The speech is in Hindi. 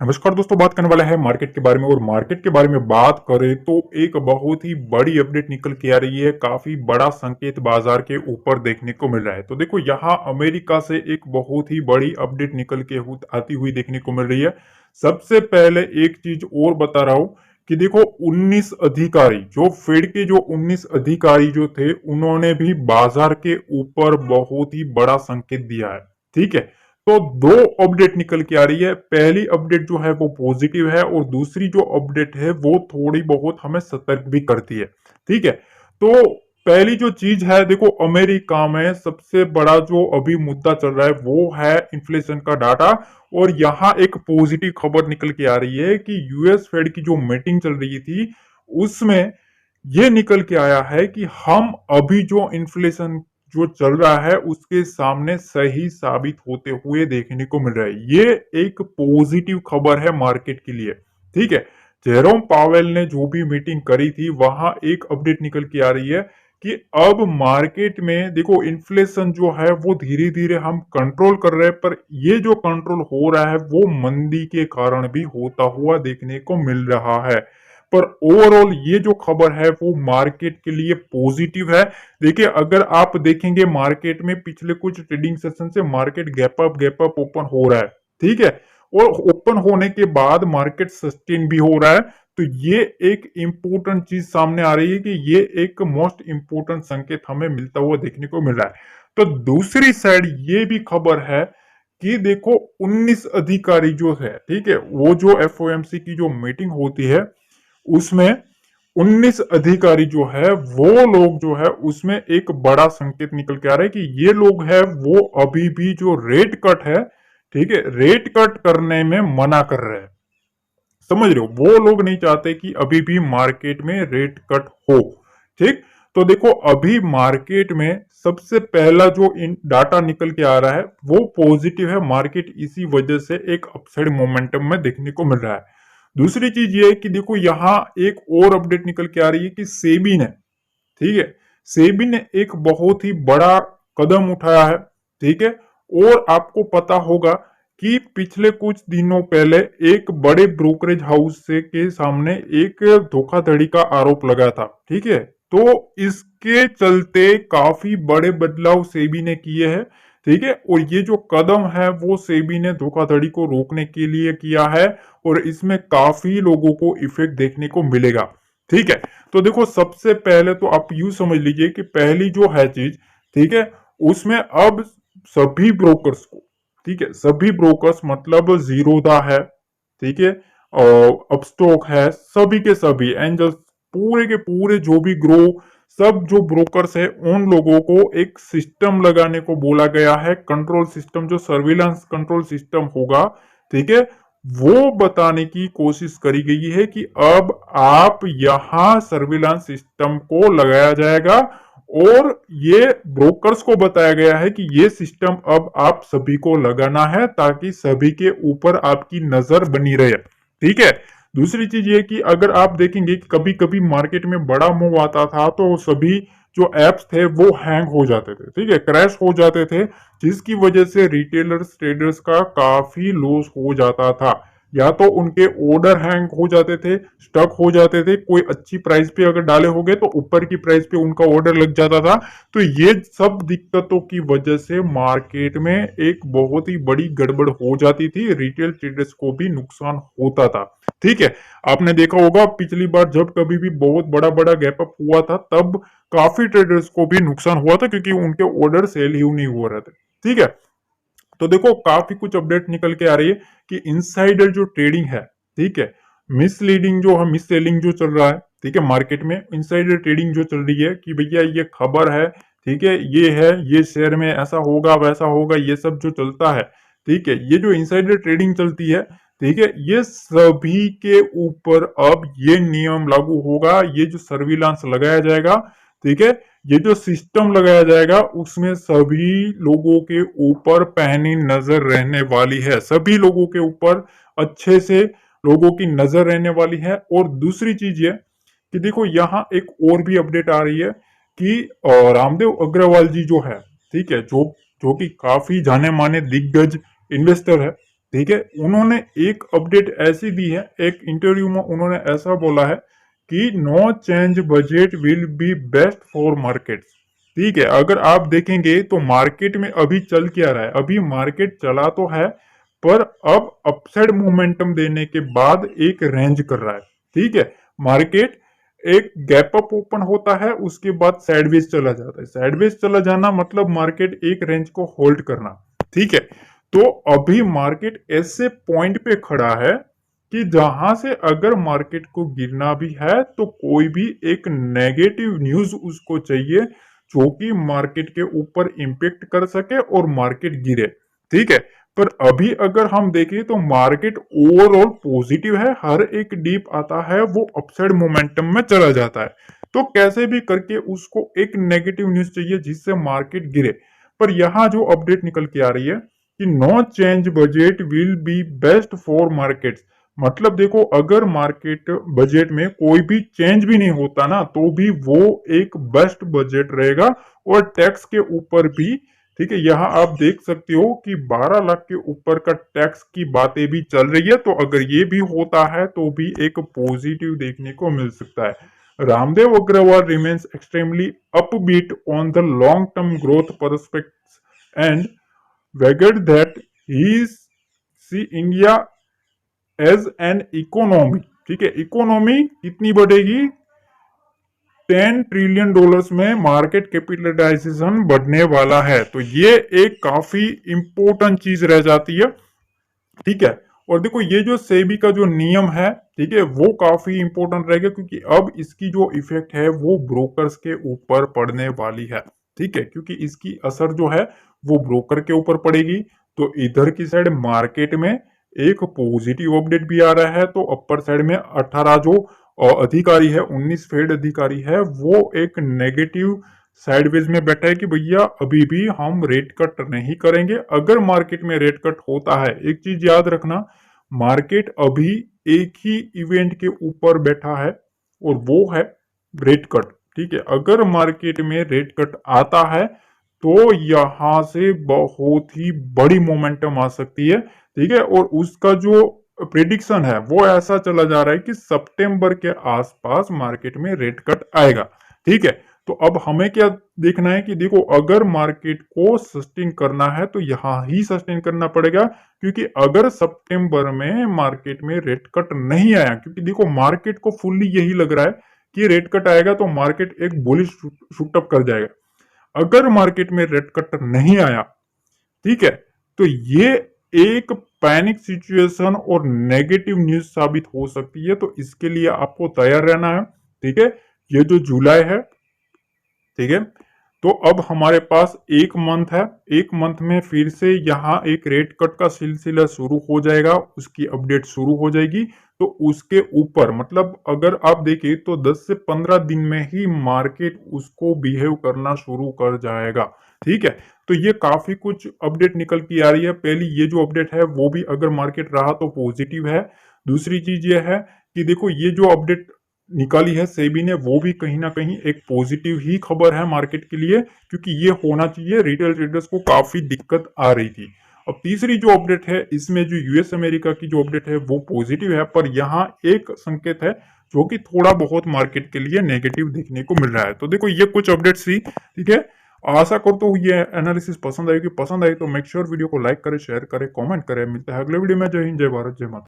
नमस्कार दोस्तों, बात करने वाला है मार्केट के बारे में। और मार्केट के बारे में बात करें तो एक बहुत ही बड़ी अपडेट निकल के आ रही है। काफी बड़ा संकेत बाजार के ऊपर देखने को मिल रहा है। तो देखो, यहाँ अमेरिका से एक बहुत ही बड़ी अपडेट निकल के आती हुई देखने को मिल रही है। सबसे पहले एक चीज और बता रहा हूं कि देखो, 19 अधिकारी, जो फेड के जो 19 अधिकारी जो थे, उन्होंने भी बाजार के ऊपर बहुत ही बड़ा संकेत दिया है। ठीक है, तो दो अपडेट निकल के आ रही है। पहली अपडेट जो है वो पॉजिटिव है, और दूसरी जो अपडेट है वो थोड़ी बहुत हमें सतर्क भी करती है। ठीक है, तो पहली जो चीज है, देखो, अमेरिका में सबसे बड़ा जो अभी मुद्दा चल रहा है वो है इन्फ्लेशन का डाटा। और यहाँ एक पॉजिटिव खबर निकल के आ रही है कि यूएस फेड की जो मीटिंग चल रही थी, उसमें ये निकल के आया है कि हम अभी जो इन्फ्लेशन जो चल रहा है उसके सामने सही साबित होते हुए देखने को मिल रहा है। ये एक पॉजिटिव खबर है मार्केट के लिए। ठीक है, जेरोम पावेल ने जो भी मीटिंग करी थी, वहां एक अपडेट निकल के आ रही है कि अब मार्केट में देखो, इन्फ्लेशन जो है वो धीरे धीरे हम कंट्रोल कर रहे हैं, पर ये जो कंट्रोल हो रहा है वो मंदी के कारण भी होता हुआ देखने को मिल रहा है। पर ओवरऑल ये जो खबर है वो मार्केट के लिए पॉजिटिव है। देखिए, अगर आप देखेंगे मार्केट में पिछले कुछ ट्रेडिंग सेशन से मार्केट गैप अप ओपन हो रहा है। ठीक है, और ओपन होने के बाद मार्केट सस्टेन भी हो रहा है। तो ये एक इंपॉर्टेंट चीज सामने आ रही है कि ये एक मोस्ट इंपॉर्टेंट संकेत हमें मिलता हुआ देखने को मिल रहा है। तो दूसरी साइड ये भी खबर है कि देखो, 19 अधिकारी जो है, ठीक है, वो जो एफओएमसी की जो मीटिंग होती है उसमें 19 अधिकारी जो है, वो लोग जो है उसमें एक बड़ा संकेत निकल के आ रहा है कि ये लोग है वो अभी भी जो रेट कट है, ठीक है, रेट कट करने में मना कर रहे हैं। समझ रहे हो, वो लोग नहीं चाहते कि अभी भी मार्केट में रेट कट हो। ठीक, तो देखो, अभी मार्केट में सबसे पहला जो इन डाटा निकल के आ रहा है वो पॉजिटिव है। मार्केट इसी वजह से एक अपसाइड मोमेंटम में देखने को मिल रहा है। दूसरी चीज ये है कि देखो, यहाँ एक और अपडेट निकल के आ रही है कि सेबी ने, ठीक है, सेबी ने एक बहुत ही बड़ा कदम उठाया है। ठीक है, और आपको पता होगा कि पिछले कुछ दिनों पहले एक बड़े ब्रोकरेज हाउस से के सामने एक धोखाधड़ी का आरोप लगा था। ठीक है, तो इसके चलते काफी बड़े बदलाव सेबी ने किए हैं। ठीक है, और ये जो कदम है वो सेबी ने धोखाधड़ी को रोकने के लिए किया है, और इसमें काफी लोगों को इफेक्ट देखने को मिलेगा। ठीक है, तो देखो, सबसे पहले तो आप यूं समझ लीजिए कि पहली जो है चीज, ठीक है, उसमें अब सभी ब्रोकर्स को, ठीक है, सभी ब्रोकर्स मतलब जीरोधा है, ठीक है, और अपस्टॉक है, सभी के सभी एंजल्स, पूरे के पूरे जो भी ग्रो, सब जो ब्रोकर्स है, उन लोगों को एक सिस्टम लगाने को बोला गया है। कंट्रोल सिस्टम, जो सर्विलांस कंट्रोल सिस्टम होगा, ठीक है, वो बताने की कोशिश करी गई है कि अब आप यहां सर्विलांस सिस्टम को लगाया जाएगा। और ये ब्रोकर्स को बताया गया है कि ये सिस्टम अब आप सभी को लगाना है, ताकि सभी के ऊपर आपकी नजर बनी रहे। ठीक है, दूसरी चीज ये कि अगर आप देखेंगे कि कभी कभी मार्केट में बड़ा मूव आता था तो सभी जो एप्स थे वो हैंग हो जाते थे, ठीक है, क्रैश हो जाते थे, जिसकी वजह से रिटेलर्स ट्रेडर्स का काफी लॉस हो जाता था। या तो उनके ऑर्डर हैंग हो जाते थे, स्टक हो जाते थे, कोई अच्छी प्राइस पे अगर डाले हो गए तो ऊपर की प्राइस पे उनका ऑर्डर लग जाता था। तो ये सब दिक्कतों की वजह से मार्केट में एक बहुत ही बड़ी गड़बड़ हो जाती थी, रिटेल ट्रेडर्स को भी नुकसान होता था। ठीक है, आपने देखा होगा पिछली बार जब कभी भी बहुत बड़ा बड़ा गैप अप हुआ था, तब काफी ट्रेडर्स को भी नुकसान हुआ था, क्योंकि उनके ऑर्डर सेल ही नहीं हो रहे थे। ठीक है, तो देखो, काफी कुछ अपडेट निकल के आ रही है कि इनसाइडर जो ट्रेडिंग है, ठीक है, मिसलीडिंग जो है, मिस सेलिंग जो चल रहा है, ठीक है, मार्केट में इनसाइडर ट्रेडिंग जो चल रही है कि भैया ये खबर है, ठीक है, ये शेयर में ऐसा होगा वैसा होगा, ये सब जो चलता है, ठीक है, ये जो इनसाइडर ट्रेडिंग चलती है, ठीक है, ये सभी के ऊपर अब ये नियम लागू होगा। ये जो सर्विलांस लगाया जाएगा, ठीक है, ये जो सिस्टम लगाया जाएगा उसमें सभी लोगों के ऊपर पैनी नजर रहने वाली है, सभी लोगों के ऊपर अच्छे से लोगों की नजर रहने वाली है। और दूसरी चीज ये कि देखो, यहाँ एक और भी अपडेट आ रही है कि रामदेव अग्रवाल जी जो है, ठीक है, जो जो कि काफी जाने माने दिग्गज इन्वेस्टर है, ठीक है, उन्होंने एक अपडेट ऐसी दी है, एक इंटरव्यू में उन्होंने ऐसा बोला है कि no change budget will be best for markets. ठीक है, अगर आप देखेंगे तो मार्केट में अभी चल क्या रहा है, अभी मार्केट चला तो है पर अब अपसाइड मोमेंटम देने के बाद एक रेंज कर रहा है। ठीक है, मार्केट एक गैप अप ओपन होता है, उसके बाद साइडवेज चला जाता है। साइडवेज चला जाना मतलब मार्केट एक रेंज को होल्ड करना। ठीक है, तो अभी मार्केट ऐसे पॉइंट पे खड़ा है कि जहां से अगर मार्केट को गिरना भी है तो कोई भी एक नेगेटिव न्यूज उसको चाहिए जो कि मार्केट के ऊपर इंपेक्ट कर सके और मार्केट गिरे। ठीक है, पर अभी अगर हम देखें तो मार्केट ओवरऑल पॉजिटिव है, हर एक डीप आता है वो अपसाइड मोमेंटम में चला जाता है। तो कैसे भी करके उसको एक नेगेटिव न्यूज चाहिए जिससे मार्केट गिरे। पर यहाँ जो अपडेट निकल के आ रही है कि no change budget will be best for markets. मतलब देखो, अगर मार्केट बजट में कोई भी चेंज भी नहीं होता ना तो भी वो एक बेस्ट बजट रहेगा। और टैक्स के ऊपर भी, ठीक है, यहाँ आप देख सकते हो कि 12 लाख के ऊपर का टैक्स की बातें भी चल रही है। तो अगर ये भी होता है तो भी एक पॉजिटिव देखने को मिल सकता है। Ramdev Agarwal remains extremely upbeat on the long term growth prospects and वेगड that he see India as an economy. ठीक है, इकोनॉमी कितनी बढ़ेगी, $10 ट्रिलियन में मार्केट कैपिटलाइजेशन बढ़ने वाला है। तो ये एक काफी इंपॉर्टेंट चीज रह जाती है। ठीक है, और देखो ये जो सेबी का जो नियम है, ठीक है, वो काफी इंपॉर्टेंट रहेगा क्योंकि अब इसकी जो इफेक्ट है वो ब्रोकर्स के ऊपर पड़ने वाली है। ठीक है, क्योंकि इसकी असर जो है वो ब्रोकर के ऊपर पड़ेगी। तो इधर की साइड मार्केट में एक पॉजिटिव अपडेट भी आ रहा है, तो अपर साइड में 18 जो अधिकारी है, 19 फेड अधिकारी है, वो एक नेगेटिव साइडवेज में बैठा है कि भैया अभी भी हम रेट कट नहीं करेंगे। अगर मार्केट में रेट कट होता है, एक चीज याद रखना, मार्केट अभी एक ही इवेंट के ऊपर बैठा है और वो है रेट कट। ठीक है, अगर मार्केट में रेट कट आता है तो यहां से बहुत ही बड़ी मोमेंटम आ सकती है। ठीक है, और उसका जो प्रिडिक्शन है वो ऐसा चला जा रहा है कि सितंबर के आसपास मार्केट में रेट कट आएगा। ठीक है, तो अब हमें क्या देखना है कि देखो, अगर मार्केट को सस्टेन करना है तो यहां ही सस्टेन करना पड़ेगा। क्योंकि अगर सितंबर में मार्केट में रेट कट नहीं आया, क्योंकि देखो मार्केट को फुल्ली यही लग रहा है कि रेट कट आएगा तो मार्केट एक बुलिश शूटअप कर जाएगा। अगर मार्केट में रेट कट नहीं आया, ठीक है, तो ये एक पैनिक सिचुएशन और नेगेटिव न्यूज साबित हो सकती है। तो इसके लिए आपको तैयार रहना है। ठीक है, ये जो जुलाई है, ठीक है, तो अब हमारे पास एक मंथ है। एक मंथ में फिर से यहाँ एक रेट कट का सिलसिला शुरू हो जाएगा, उसकी अपडेट शुरू हो जाएगी। तो उसके ऊपर मतलब अगर आप देखें तो 10 से 15 दिन में ही मार्केट उसको बिहेव करना शुरू कर जाएगा। ठीक है, तो ये काफी कुछ अपडेट निकल के आ रही है। पहली ये जो अपडेट है वो भी अगर मार्केट रहा तो पॉजिटिव है। दूसरी चीज ये है कि देखो ये जो अपडेट निकाली है सेबी ने वो भी कहीं ना कहीं एक पॉजिटिव ही खबर है मार्केट के लिए, क्योंकि ये होना चाहिए। रिटेल ट्रेडर्स को काफी दिक्कत आ रही थी। अब तीसरी जो अपडेट है इसमें जो यूएस अमेरिका की जो अपडेट है वो पॉजिटिव है, पर यहाँ एक संकेत है जो कि थोड़ा बहुत मार्केट के लिए नेगेटिव देखने को मिल रहा है। तो देखो ये कुछ अपडेट्स थी। ठीक है, आशा करता हूँ ये एनालिसिस पसंद आएगी। पसंद आई तो मेक श्योर वीडियो को लाइक करें, शेयर करें, कमेंट करें। मिलता है अगले वीडियो में। जय हिंद, जय भारत, जय माता।